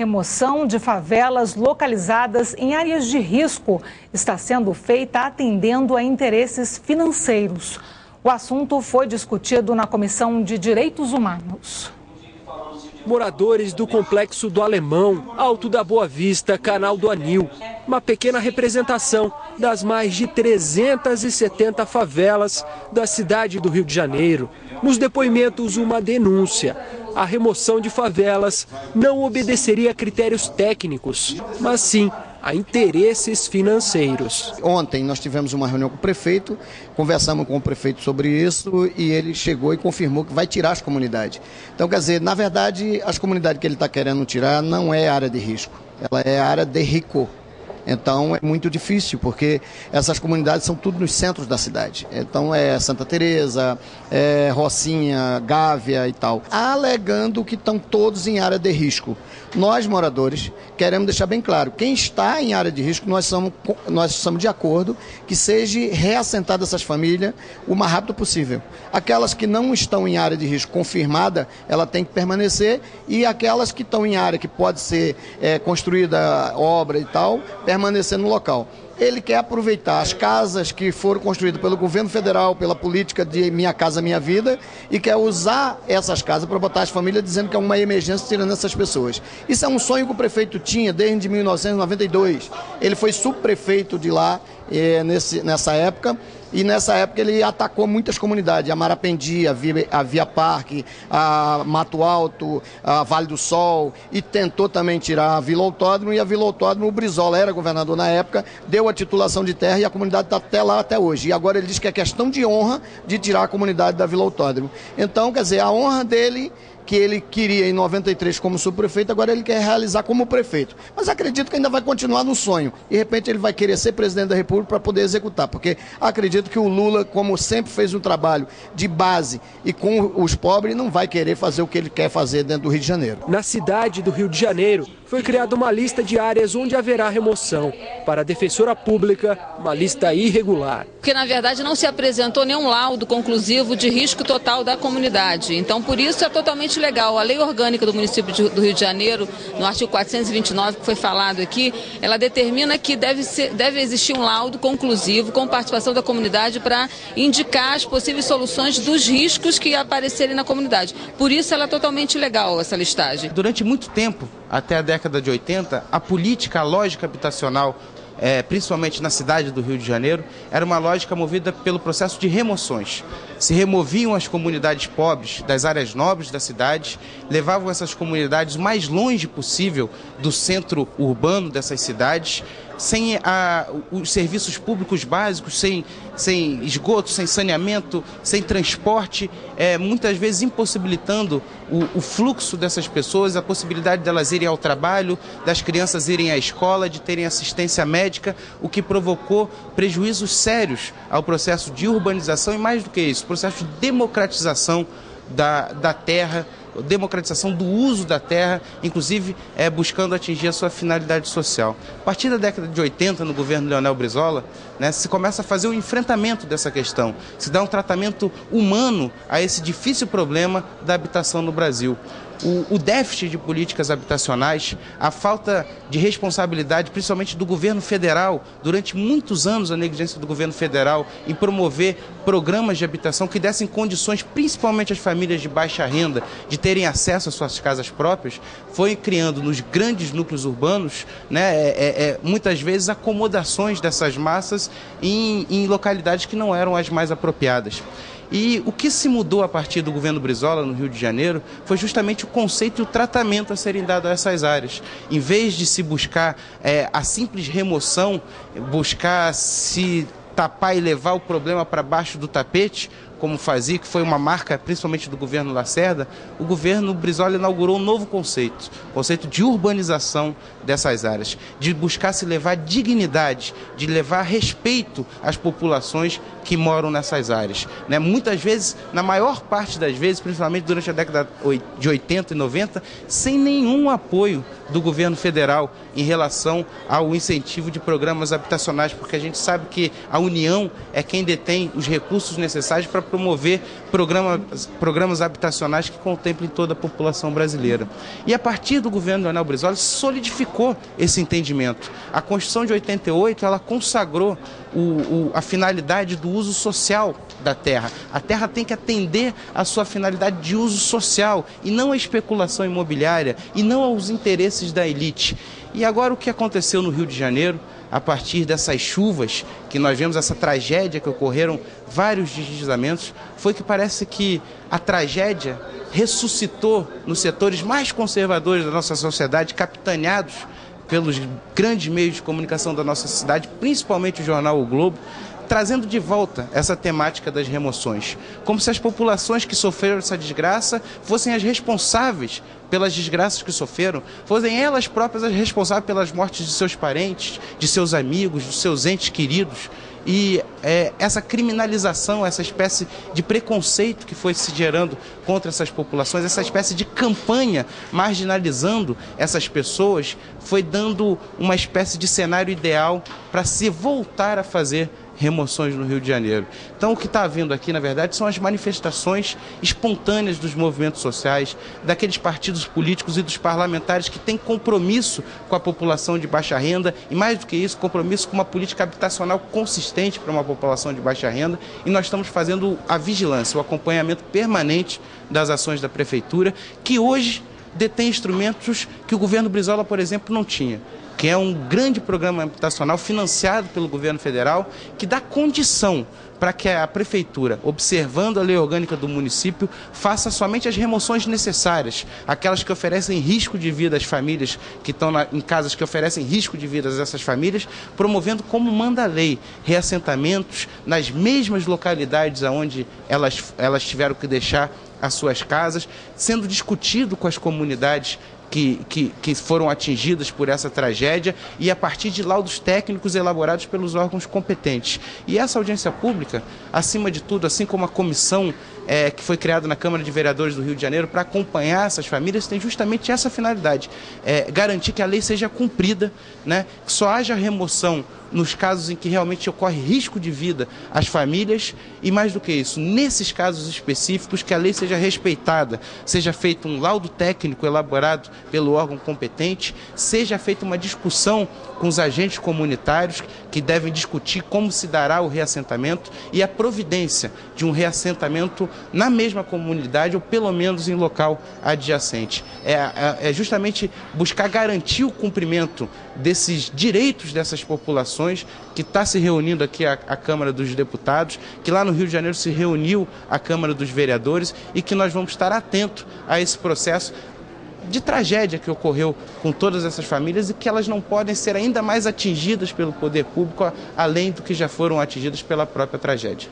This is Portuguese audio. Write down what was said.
remoção de favelas localizadas em áreas de risco está sendo feita atendendo a interesses financeiros. O assunto foi discutido na Comissão de Direitos Humanos. Moradores do Complexo do Alemão, Alto da Boa Vista, Canal do Anil. Uma pequena representação das mais de 370 favelas da cidade do Rio de Janeiro. Nos depoimentos, uma denúncia. A remoção de favelas não obedeceria a critérios técnicos, mas sim a interesses financeiros. Ontem nós tivemos uma reunião com o prefeito, conversamos com o prefeito sobre isso e ele chegou e confirmou que vai tirar as comunidades. Então, quer dizer, na verdade, as comunidades que ele está querendo tirar não é área de risco, ela é área de rico. Então é muito difícil, porque essas comunidades são tudo nos centros da cidade. Então é Santa Teresa, é Rocinha, Gávea e tal. Alegando que estão todos em área de risco. Nós, moradores, queremos deixar bem claro, quem está em área de risco, nós estamos de acordo que seja reassentada essas famílias o mais rápido possível. Aquelas que não estão em área de risco confirmada, ela tem que permanecer, e aquelas que estão em área que pode ser construída obra e tal, permanecer no local. Ele quer aproveitar as casas que foram construídas pelo governo federal, pela política de Minha Casa Minha Vida, e quer usar essas casas para botar as famílias dizendo que é uma emergência tirando essas pessoas. Isso é um sonho que o prefeito tinha desde 1992. Ele foi subprefeito de lá nessa época. E nessa época ele atacou muitas comunidades, a Marapendi, a Via Parque, a Mato Alto, a Vale do Sol, e tentou também tirar a Vila Autódromo, e a Vila Autódromo, o Brizola era governador na época, deu a titulação de terra e a comunidade está até lá até hoje. E agora ele diz que é questão de honra de tirar a comunidade da Vila Autódromo. Então, quer dizer, a honra dele, que ele queria em 93 como subprefeito, agora ele quer realizar como prefeito. Mas acredito que ainda vai continuar no sonho. De repente ele vai querer ser presidente da República para poder executar, porque acredito que o Lula, como sempre fez um trabalho de base e com os pobres, não vai querer fazer o que ele quer fazer dentro do Rio de Janeiro. Na cidade do Rio de Janeiro, foi criada uma lista de áreas onde haverá remoção. Para a defensora pública, uma lista irregular. Porque, na verdade, não se apresentou nenhum laudo conclusivo de risco total da comunidade. Então, por isso é totalmente legal. A lei orgânica do município do Rio de Janeiro, no artigo 429, que foi falado aqui, ela determina que deve existir um laudo conclusivo com participação da comunidade para indicar as possíveis soluções dos riscos que aparecerem na comunidade. Por isso ela é totalmente legal, essa listagem. Durante muito tempo, até a década de 80, a política, a lógica habitacional, principalmente na cidade do Rio de Janeiro, era uma lógica movida pelo processo de remoções. Se removiam as comunidades pobres das áreas nobres da cidade, levavam essas comunidades o mais longe possível do centro urbano dessas cidades, sem os serviços públicos básicos, sem esgoto, sem saneamento, sem transporte, muitas vezes impossibilitando o fluxo dessas pessoas, a possibilidade delas irem ao trabalho, das crianças irem à escola, de terem assistência médica, o que provocou prejuízos sérios ao processo de urbanização e, mais do que isso, processo de democratização da terra, democratização do uso da terra, inclusive buscando atingir a sua finalidade social. A partir da década de 80, no governo Leonel Brizola, se começa a fazer o enfrentamento dessa questão, se dá um tratamento humano a esse difícil problema da habitação no Brasil. O déficit de políticas habitacionais, a falta de responsabilidade, principalmente do governo federal, durante muitos anos a negligência do governo federal em promover programas de habitação que dessem condições, principalmente às famílias de baixa renda, de terem acesso às suas casas próprias, foi criando nos grandes núcleos urbanos, muitas vezes acomodações dessas massas em localidades que não eram as mais apropriadas. E o que se mudou a partir do governo Brizola no Rio de Janeiro foi justamente o conceito e o tratamento a serem dados a essas áreas. Em vez de se buscar a simples remoção, buscar se tapar e levar o problema para baixo do tapete, como fazia, que foi uma marca principalmente do governo Lacerda, o governo Brizola inaugurou um novo conceito, conceito de urbanização dessas áreas, de buscar se levar dignidade, de levar respeito às populações que moram nessas áreas, né? Muitas vezes, na maior parte das vezes, principalmente durante a década de 80 e 90, sem nenhum apoio do governo federal em relação ao incentivo de programas habitacionais, porque a gente sabe que a União é quem detém os recursos necessários para promover programas habitacionais que contemplem toda a população brasileira. E a partir do governo Leonel Brizola solidificou esse entendimento. A Constituição de 88, ela consagrou a finalidade do uso social da terra. A terra tem que atender à sua finalidade de uso social e não à especulação imobiliária e não aos interesses da elite. E agora o que aconteceu no Rio de Janeiro, a partir dessas chuvas que nós vemos, essa tragédia que ocorreram, vários deslizamentos, foi que parece que a tragédia ressuscitou nos setores mais conservadores da nossa sociedade, capitaneados pelos grandes meios de comunicação da nossa cidade, principalmente o jornal O Globo, trazendo de volta essa temática das remoções, como se as populações que sofreram essa desgraça fossem as responsáveis pelas desgraças que sofreram, fossem elas próprias as responsáveis pelas mortes de seus parentes, de seus amigos, dos seus entes queridos. E essa criminalização, essa espécie de preconceito que foi se gerando contra essas populações, essa espécie de campanha marginalizando essas pessoas, foi dando uma espécie de cenário ideal para se voltar a fazer remoções no Rio de Janeiro. Então o que está havendo aqui, na verdade, são as manifestações espontâneas dos movimentos sociais, daqueles partidos políticos e dos parlamentares que têm compromisso com a população de baixa renda e, mais do que isso, compromisso com uma política habitacional consistente para uma população de baixa renda, e nós estamos fazendo a vigilância, o acompanhamento permanente das ações da Prefeitura, que hoje detém instrumentos que o governo Brizola, por exemplo, não tinha, que é um grande programa habitacional financiado pelo governo federal, que dá condição para que a Prefeitura, observando a lei orgânica do município, faça somente as remoções necessárias, aquelas que oferecem risco de vida às famílias que estão em casas que oferecem risco de vida a essas famílias, promovendo, como manda a lei, reassentamentos nas mesmas localidades onde elas tiveram que deixar as suas casas, sendo discutido com as comunidades que foram atingidas por essa tragédia e a partir de laudos técnicos elaborados pelos órgãos competentes. E essa audiência pública, acima de tudo, assim como a comissão que foi criada na Câmara de Vereadores do Rio de Janeiro para acompanhar essas famílias, tem justamente essa finalidade, garantir que a lei seja cumprida, né? Que só haja remoção nos casos em que realmente ocorre risco de vida às famílias e, mais do que isso, nesses casos específicos, que a lei seja respeitada, seja feito um laudo técnico elaborado pelo órgão competente, seja feita uma discussão com os agentes comunitários que devem discutir como se dará o reassentamento e a providência de um reassentamento na mesma comunidade ou pelo menos em local adjacente. É justamente buscar garantir o cumprimento desses direitos dessas populações, que está se reunindo aqui a Câmara dos Deputados, que lá no Rio de Janeiro se reuniu a Câmara dos Vereadores e que nós vamos estar atentos a esse processo de tragédia que ocorreu com todas essas famílias e que elas não podem ser ainda mais atingidas pelo poder público, além do que já foram atingidas pela própria tragédia.